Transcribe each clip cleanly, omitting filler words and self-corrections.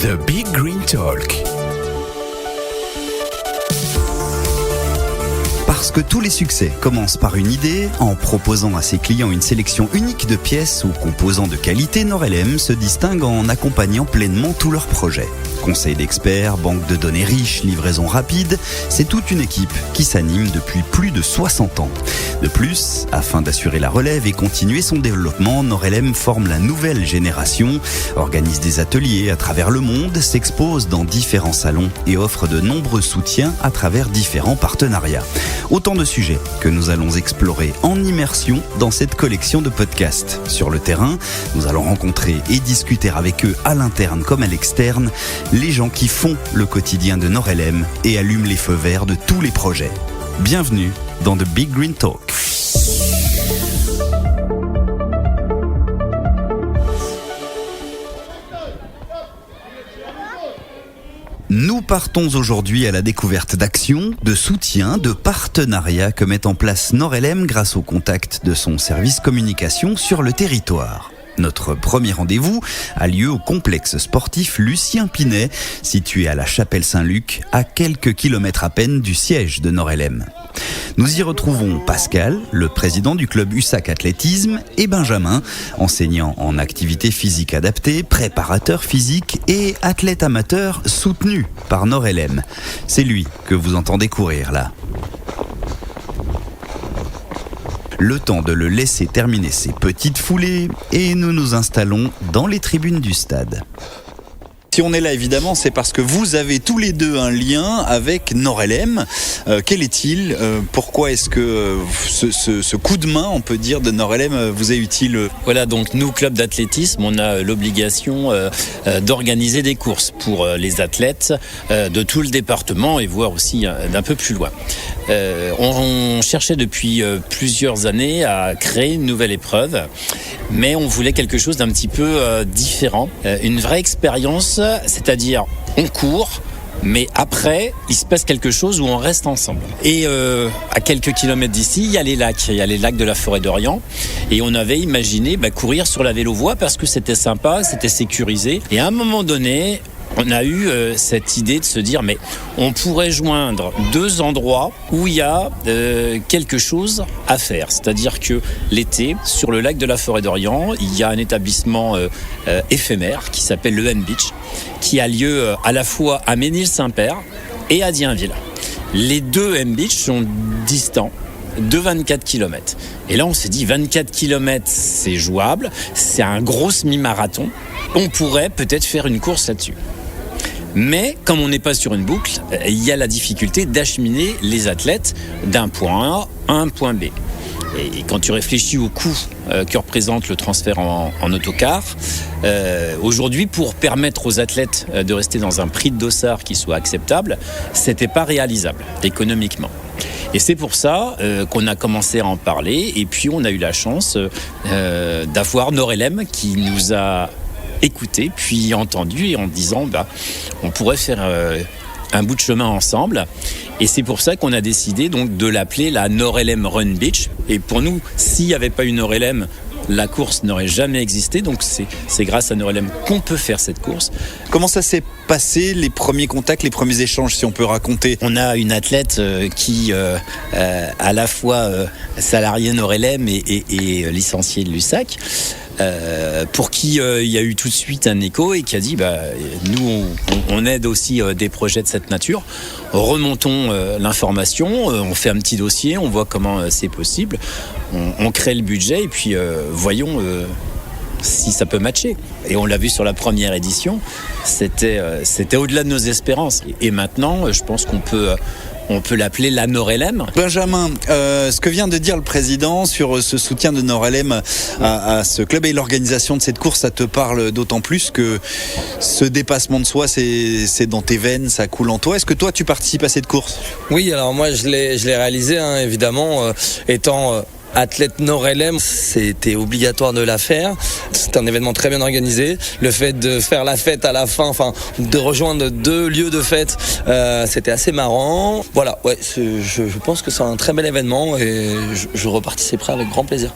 The Big Green Talk. Parce que tous les succès commencent par une idée, en proposant à ses clients une sélection unique de pièces ou composants de qualité, Norelem se distingue en accompagnant pleinement tous leurs projets. Conseils d'experts, banque de données riches, livraison rapide, c'est toute une équipe qui s'anime depuis plus de 60 ans. De plus, afin d'assurer la relève et continuer son développement, Norelem forme la nouvelle génération, organise des ateliers à travers le monde, s'expose dans différents salons et offre de nombreux soutiens à travers différents partenariats. Autant de sujets que nous allons explorer en immersion dans cette collection de podcasts. Sur le terrain, nous allons rencontrer et discuter avec eux à l'interne comme à l'externe, les gens qui font le quotidien de Norelem et allument les feux verts de tous les projets. Bienvenue dans The Big Green Talk. Nous partons aujourd'hui à la découverte d'actions, de soutien, de partenariats que met en place Norelem grâce au contact de son service communication sur le territoire. Notre premier rendez-vous a lieu au complexe sportif Lucien Pinet, situé à la Chapelle-Saint-Luc, à quelques kilomètres à peine du siège de Norelem. Nous y retrouvons Pascal, le président du club USAC Athlétisme, et Benjamin, enseignant en activité physique adaptée, préparateur physique et athlète amateur soutenu par Norelem. C'est lui que vous entendez courir là. Le temps de le laisser terminer ses petites foulées et nous nous installons dans les tribunes du stade. Si on est là, évidemment, c'est parce que vous avez tous les deux un lien avec Norelem. Quel est-il ? Pourquoi est-ce que ce coup de main, on peut dire, de Norelem vous est utile ? Voilà, donc nous, club d'athlétisme, on a l'obligation d'organiser des courses pour les athlètes de tout le département et voire aussi d'un peu plus loin. On cherchait depuis plusieurs années à créer une nouvelle épreuve, mais on voulait quelque chose d'un petit peu différent, une vraie expérience, c'est-à-dire on court, mais après, il se passe quelque chose où on reste ensemble. Et à quelques kilomètres d'ici, il y a les lacs de la forêt d'Orient. Et on avait imaginé courir sur la vélo-voie parce que c'était sympa, c'était sécurisé. Et à un moment donné, on a eu cette idée de se dire, mais on pourrait joindre deux endroits où il y a quelque chose à faire. C'est-à-dire que l'été, sur le lac de la Forêt d'Orient, il y a un établissement éphémère qui s'appelle le N-Beach, qui a lieu à la fois à Ménil-Saint-Père et à Dienville. Les deux M-Beach sont distants de 24 km. Et là, on s'est dit, 24 km, c'est jouable, c'est un gros semi-marathon. On pourrait peut-être faire une course là-dessus. Mais comme on n'est pas sur une boucle, il y a la difficulté d'acheminer les athlètes d'un point A à un point B. Et quand tu réfléchis au coût que représente le transfert en autocar, aujourd'hui, pour permettre aux athlètes de rester dans un prix de dossard qui soit acceptable, c'était pas réalisable économiquement. Et c'est pour ça qu'on a commencé à en parler. Et puis on a eu la chance d'avoir Norelem qui nous a écouté, puis entendu, et en disant on pourrait faire un bout de chemin ensemble. Et c'est pour ça qu'on a décidé donc de l'appeler la Norelem Run Beach. Et pour nous, s'il n'y avait pas eu Norelem, la course n'aurait jamais existé. Donc c'est grâce à Norelem qu'on peut faire cette course. Comment ça s'est passé, les premiers contacts, les premiers échanges, si on peut raconter ? On a une athlète qui à la fois salariée Norelem et licenciée de l'USAC. Pour qui il y a eu tout de suite un écho et qui a dit nous on aide aussi des projets de cette nature, remontons l'information, on fait un petit dossier, on voit comment c'est possible, on crée le budget et puis voyons si ça peut matcher. Et on l'a vu sur la première édition, c'était au-delà de nos espérances. Et maintenant, je pense qu'on peut l'appeler la Norelem. Benjamin, ce que vient de dire le président sur ce soutien de Norelem à ce club et l'organisation de cette course, ça te parle d'autant plus que ce dépassement de soi, c'est dans tes veines, ça coule en toi. Est-ce que toi, tu participes à cette course ? Oui, alors moi, je l'ai réalisé, évidemment, étant athlète Norelem, c'était obligatoire de la faire. C'était un événement très bien organisé. Le fait de faire la fête à la fin, enfin de rejoindre 2 lieux de fête, c'était assez marrant. Voilà, ouais, je pense que c'est un très bel événement et je reparticiperai avec grand plaisir.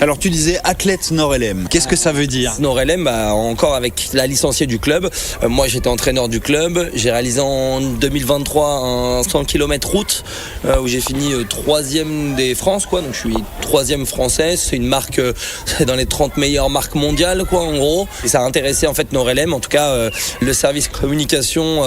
Alors tu disais athlète Nord-LM, qu'est-ce que ça veut dire ? Nord-LM, encore avec la licenciée du club. Moi j'étais entraîneur du club. J'ai réalisé en 2023 un 100 km route où j'ai fini 3e des France, quoi. Donc je suis 3e français. C'est une marque, c'est dans les 30 meilleures marques mondiales, quoi, en gros. Et ça a intéressé en fait Nord-LM. En tout cas, le service communication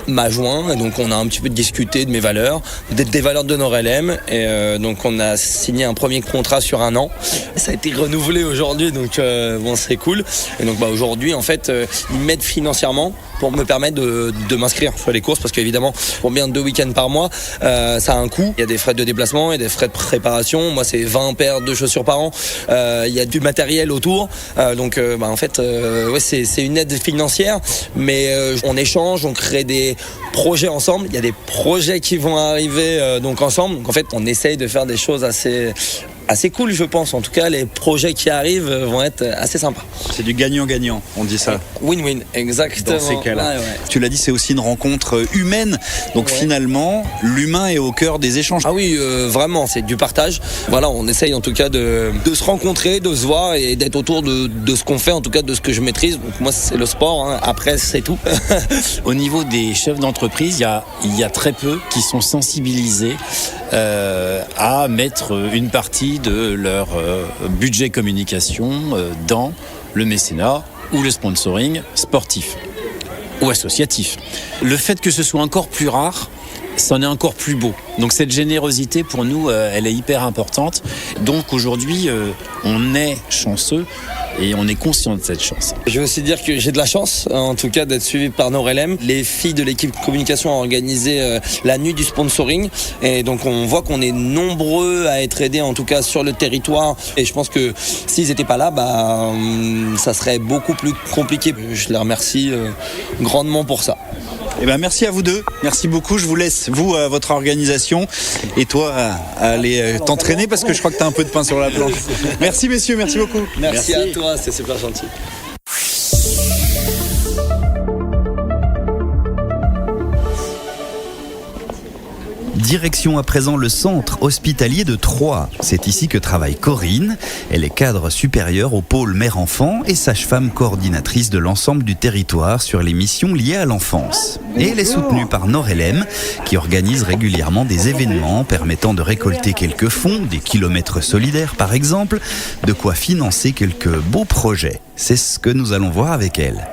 m'a joint. Et donc on a un petit peu discuté de mes valeurs, des valeurs de Nord-LM. Et donc on a signé un premier contrat sur 1 an. Ça a été renouvelé aujourd'hui, donc bon, c'est cool. Et donc aujourd'hui, en fait, ils m'aident financièrement pour me permettre de m'inscrire sur les courses, parce qu'évidemment, pour bien 2 week-ends par mois, ça a un coût. Il y a des frais de déplacement et des frais de préparation. Moi, c'est 20 paires de chaussures par an. Il y a du matériel autour. Donc, en fait, ouais, c'est une aide financière, mais on échange, on crée des projets ensemble. Il y a des projets qui vont arriver donc ensemble. Donc, en fait, on essaye de faire des choses assez cool, je pense. En tout cas, les projets qui arrivent vont être assez sympas. C'est du gagnant-gagnant, on dit ça. Win-win, exactement. Dans ces cas-là. Ouais. Tu l'as dit, c'est aussi une rencontre humaine. Donc finalement, l'humain est au cœur des échanges. Ah oui, vraiment, c'est du partage. Voilà, on essaye en tout cas de se rencontrer, de se voir et d'être autour de ce qu'on fait, en tout cas de ce que je maîtrise. Donc moi, c'est le sport, hein. Après, c'est tout. Au niveau des chefs d'entreprise, il y a très peu qui sont sensibilisés à mettre une partie de leur budget communication dans le mécénat ou le sponsoring sportif ou associatif. Le fait que ce soit encore plus rare, c'en est encore plus beau. Donc cette générosité pour nous, elle est hyper importante. Donc aujourd'hui, on est chanceux et on est conscient de cette chance. Je veux aussi dire que j'ai de la chance, en tout cas, d'être suivi par Nord-LM. Les filles de l'équipe communication ont organisé la nuit du sponsoring. Et donc, on voit qu'on est nombreux à être aidés, en tout cas, sur le territoire. Et je pense que s'ils n'étaient pas là, ça serait beaucoup plus compliqué. Je les remercie grandement pour ça. Eh ben, merci à vous deux. Merci beaucoup. Je vous laisse, vous, à votre organisation et toi à aller t'entraîner parce que je crois que tu as un peu de pain sur la planche. Merci messieurs, merci beaucoup. Merci à toi, c'est super gentil. Direction à présent le centre hospitalier de Troyes. C'est ici que travaille Corinne. Elle est cadre supérieur au pôle mère-enfant et sage-femme coordinatrice de l'ensemble du territoire sur les missions liées à l'enfance. Et elle est soutenue par Nord-LM qui organise régulièrement des événements permettant de récolter quelques fonds, des kilomètres solidaires par exemple, de quoi financer quelques beaux projets. C'est ce que nous allons voir avec elle.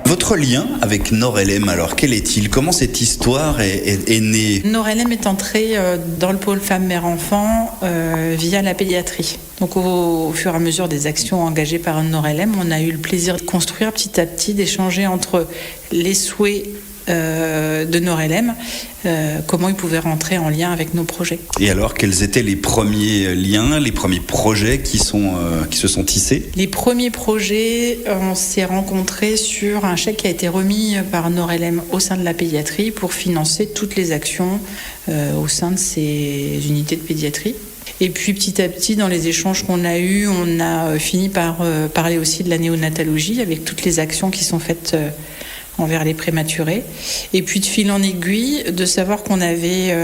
Votre lien avec Nord-LM, alors quel est-il ? Comment cette histoire est née ? Nord-LM est entré dans le pôle femmes-mère-enfant via la pédiatrie. Donc au fur et à mesure des actions engagées par Nord-LM, on a eu le plaisir de construire petit à petit, d'échanger entre les souhaits de Nord-LM, comment ils pouvaient rentrer en lien avec nos projets. Et alors, quels étaient les premiers liens, les premiers projets qui se sont tissés ? Les premiers projets, on s'est rencontrés sur un chèque qui a été remis par Nord-LM au sein de la pédiatrie pour financer toutes les actions au sein de ces unités de pédiatrie. Et puis petit à petit, dans les échanges qu'on a eus, on a fini par parler aussi de la néonatologie avec toutes les actions qui sont faites envers les prématurés. Et puis de fil en aiguille, de savoir qu'on avait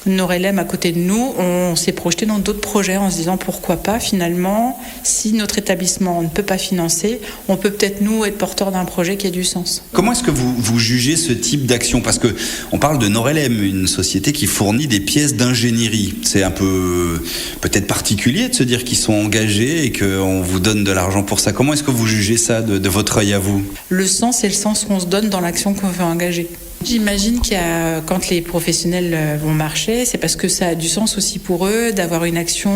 Nord-LM à côté de nous, on s'est projeté dans d'autres projets en se disant pourquoi pas finalement, si notre établissement ne peut pas financer, on peut peut-être nous être porteur d'un projet qui a du sens. Comment est-ce que vous jugez ce type d'action ? Parce que on parle de Nord-LM, une société qui fournit des pièces d'ingénierie. C'est un peu peut-être particulier de se dire qu'ils sont engagés et qu'on vous donne de l'argent pour ça. Comment est-ce que vous jugez ça de votre œil à vous ? Le sens, c'est le sens qu'on se donne dans l'action qu'on veut engager. J'imagine quand les professionnels vont marcher, c'est parce que ça a du sens aussi pour eux d'avoir une action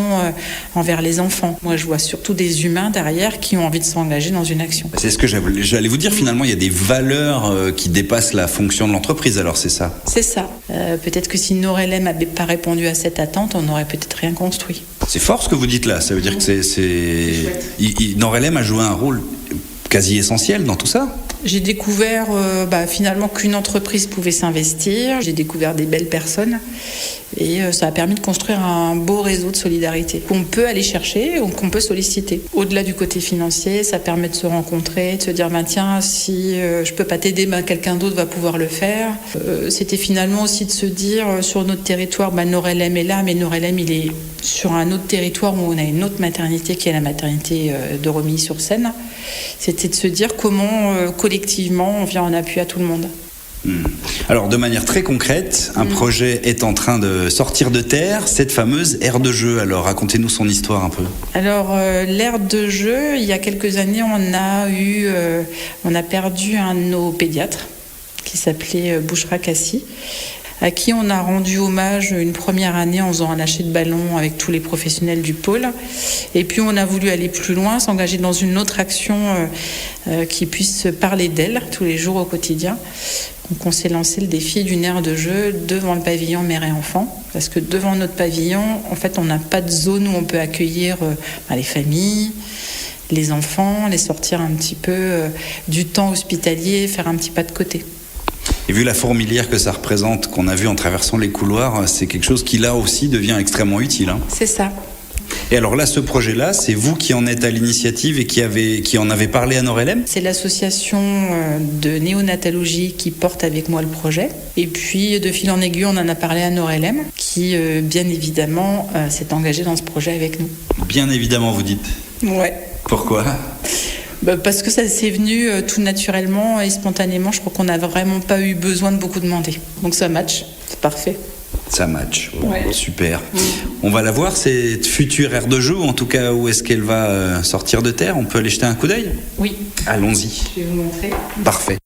envers les enfants. Moi, je vois surtout des humains derrière qui ont envie de s'engager dans une action. C'est ce que j'allais vous dire, finalement, il y a des valeurs qui dépassent la fonction de l'entreprise, alors c'est ça ? C'est ça. Peut-être que si Nord-LM n'avait pas répondu à cette attente, on n'aurait peut-être rien construit. C'est fort ce que vous dites là, ça veut dire que Nord-LM a joué un rôle quasi essentiel dans tout ça ? J'ai découvert finalement qu'une entreprise pouvait s'investir. J'ai découvert des belles personnes et ça a permis de construire un beau réseau de solidarité qu'on peut aller chercher ou qu'on peut solliciter. Au-delà du côté financier, ça permet de se rencontrer, de se dire tiens, si je peux pas t'aider, quelqu'un d'autre va pouvoir le faire. C'était finalement aussi de se dire sur notre territoire, Nord-LM est là, mais Nord-LM il est sur un autre territoire où on a une autre maternité qui est la maternité de Romilly-sur-Seine. C'était de se dire comment collectivement on vient en appui à tout le monde. Alors de manière très concrète, un projet est en train de sortir de terre, cette fameuse aire de jeu. Alors racontez-nous son histoire un peu. Alors l'aire de jeu, il y a quelques années on a perdu un de nos pédiatres qui s'appelait Bouchra Kassi, à qui on a rendu hommage une première année en faisant un lâcher de ballon avec tous les professionnels du pôle. Et puis on a voulu aller plus loin, s'engager dans une autre action qui puisse parler d'elle tous les jours au quotidien. Donc on s'est lancé le défi d'une aire de jeu devant le pavillon mère et enfant, parce que devant notre pavillon, en fait, on n'a pas de zone où on peut accueillir les familles, les enfants, les sortir un petit peu du temps hospitalier, faire un petit pas de côté. Et vu la fourmilière que ça représente, qu'on a vu en traversant les couloirs, c'est quelque chose qui là aussi devient extrêmement utile. C'est ça. Et alors là, ce projet-là, c'est vous qui en êtes à l'initiative et qui en avez parlé à Nord-LM ? C'est l'association de néonatologie qui porte avec moi le projet. Et puis, de fil en aiguille, on en a parlé à Nord-LM, qui, bien évidemment, s'est engagé dans ce projet avec nous. Bien évidemment, vous dites ? Ouais. Pourquoi ? Parce que ça s'est venu tout naturellement et spontanément. Je crois qu'on n'a vraiment pas eu besoin de beaucoup demander. Donc ça match, c'est parfait. Ça match, super. On va la voir, cette future aire de jeu, ou en tout cas où est-ce qu'elle va sortir de terre. On peut aller jeter un coup d'œil ? Oui. Allons-y. Je vais vous montrer. Parfait.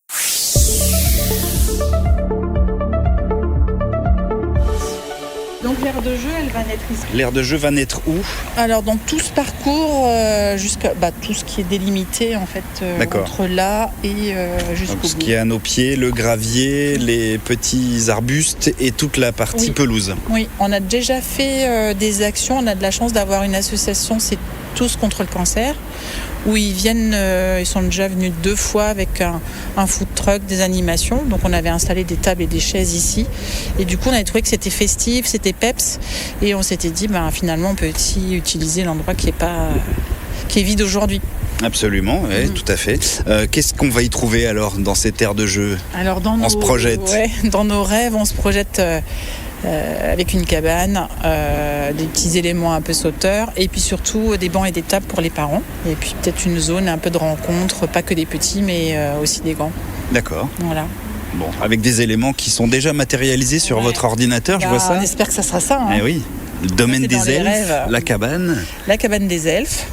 Donc l'aire de jeu, elle va naître ici. L'aire de jeu va naître où ? Alors dans tout ce parcours, jusqu'à tout ce qui est délimité en fait entre là et jusqu'au bout. Ce qui est à nos pieds, le gravier, les petits arbustes et toute la partie pelouse. Oui, on a déjà fait des actions. On a de la chance d'avoir une association, c'est Tous contre le cancer, où ils sont déjà venus 2 fois avec un food truck, des animations. Donc on avait installé des tables et des chaises ici. Et du coup on avait trouvé que c'était festif, c'était peps. Et on s'était dit finalement on peut aussi utiliser l'endroit qui est vide aujourd'hui. Absolument, oui, tout à fait. Qu'est-ce qu'on va y trouver alors dans cette aire de jeu ? Alors se projette. Dans nos rêves, on se projette avec une cabane, des petits éléments un peu sauteurs, et puis surtout des bancs et des tables pour les parents. Et puis peut-être une zone un peu de rencontre, pas que des petits, mais aussi des grands. D'accord. Voilà. Bon, avec des éléments qui sont déjà matérialisés sur votre ordinateur, je vois ça. On espère que ça sera ça. Eh oui, le domaine des elfes, la cabane. La cabane des elfes.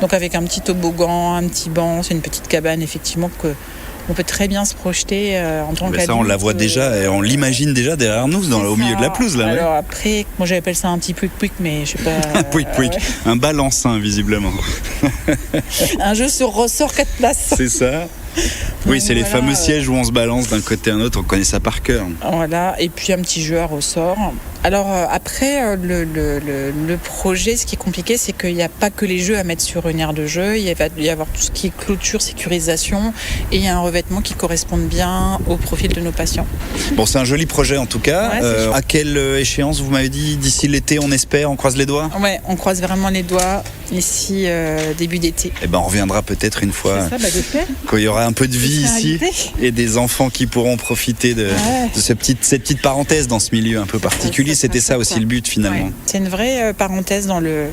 Donc avec un petit toboggan, un petit banc, c'est une petite cabane effectivement on peut très bien se projeter en tant qu'adulte. Ça, on la voit déjà, et on l'imagine déjà derrière nous, au milieu de la pelouse. Là, alors après, moi j'appelle ça un petit pouic-pouic, mais je sais pas... Un pouic-pouic, un balancin visiblement. Un jeu sur ressort 4 places. C'est ça. Oui, c'est les fameux sièges où on se balance d'un côté à un autre, on connaît ça par cœur. Voilà, et puis un petit jeu à ressort. Alors après, le projet, ce qui est compliqué, c'est qu'il n'y a pas que les jeux à mettre sur une aire de jeu, il va y avoir tout ce qui est clôture, sécurisation, et il y a un revêtement qui corresponde bien au profil de nos patients. Bon, c'est un joli projet en tout cas. À quelle échéance, vous m'avez dit, d'ici l'été, on espère, on croise les doigts ? Ouais, on croise vraiment les doigts ici début d'été. Eh ben, on reviendra peut-être une fois qu'il y aura un peu de vie ici et des enfants qui pourront profiter de cette petite parenthèse dans ce milieu un peu particulier. C'était ça aussi le but finalement. Ouais. C'est une vraie parenthèse dans le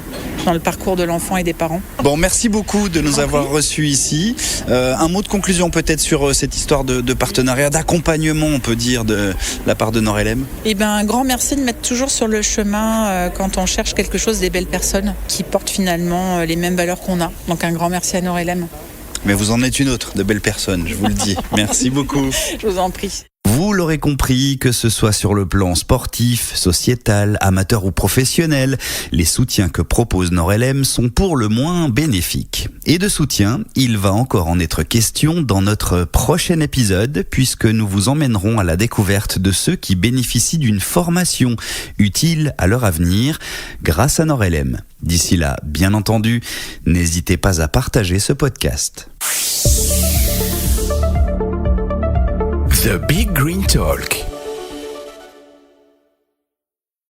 parcours de l'enfant et des parents. Bon, merci beaucoup de nous avoir reçus ici. Un mot de conclusion peut-être sur cette histoire de partenariat, d'accompagnement on peut dire de la part de Nord-LM. Eh ben, un grand merci de mettre toujours sur le chemin quand on cherche quelque chose des belles personnes qui portent finalement les mêmes valeurs qu'on a. Donc un grand merci à Nord-LM. Mais vous en êtes une autre de belle personne, je vous le dis. Merci beaucoup. Je vous en prie. Vous l'aurez compris, que ce soit sur le plan sportif, sociétal, amateur ou professionnel, les soutiens que propose Nord-LM sont pour le moins bénéfiques. Et de soutien, il va encore en être question dans notre prochain épisode, puisque nous vous emmènerons à la découverte de ceux qui bénéficient d'une formation utile à leur avenir grâce à Nord-LM. D'ici là, bien entendu, n'hésitez pas à partager ce podcast. The Big Green Talk.